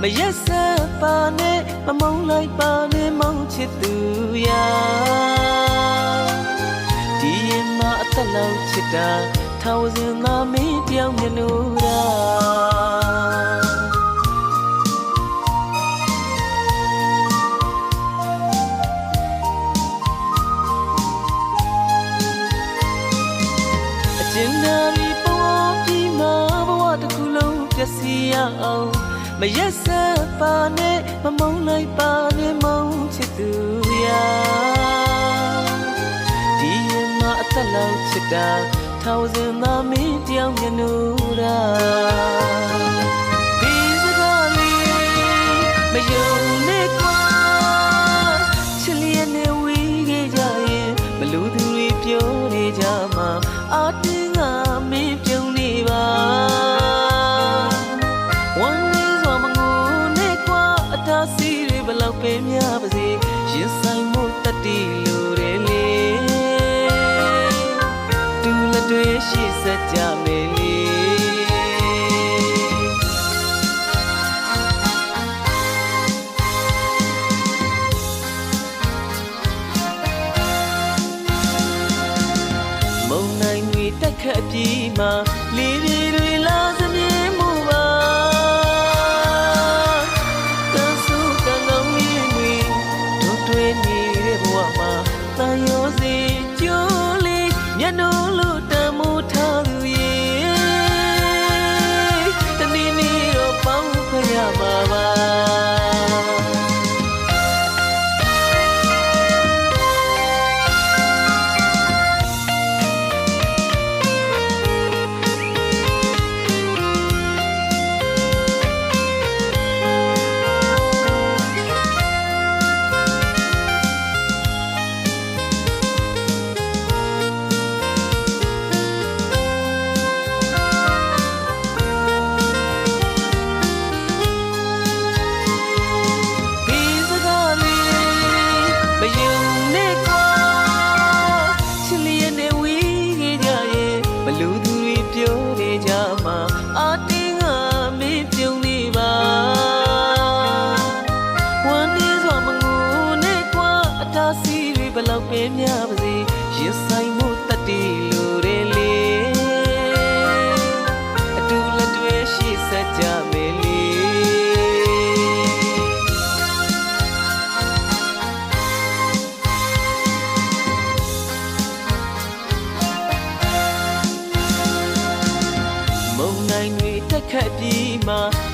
မရက်ဆက်ပါနဲ့မမုန်းလိုက်ပါနဲ့မောင်ချစ်သူရာဒီရင်မှာအသက်လောက်ချစ်တာထောင်စဉ်သာမင်းတယောက်မျက်နှာရာအကျဉ်းသားတွေပေါ်ပြီးမှဘဝတစ်ခုလုံးပျက်စီးရအောင်မရက်ဆက်ပါနဲ့မမုန်းလိုက်ပါနဲ့မောင်ချစ်သူရာဒီရင်မှာအသက်လောက်ချစ်တာထောင်စဉ်သာမင်းတယောက်မျက်နှာရာဒီစကားလေးမယုံနဲ့ကွာချစ်လျက်နဲ့ဝေးခဲ့ကြရင်ဘလို့သူတွေပြောနေကြမှာအတင်းကမင်းပြုံးနေပါစီတွေဘလောက်ပဲများပါစေရင်ဆိုင်မှုတတိလိုတယ်လေတူလက်တွေရှိစကြမယ်လေမုံနိုင်တွေတက်ခတ်ပြီးမှလေးတွေလာစမြဲမှုပါတန်ရောစီကျိုးလေးမျက်နှာလို့တမိုးထားသူရဲ့တနေ့နေ့တော့ပေါင်းခွဲရမှာပါလူသူတွေပြောနေကြမှာအတင်းကမင်းပြုံးနေပါဝမ်းနေစွာမငိုနဲ့ကွာအတားစီတွေဘလောက်ပဲများပါစေရင်ဆိုင်မှုတတိလိုတယ်လေအတူလက်တွေရှိစကြမယ်လေခက်ပြီးမှ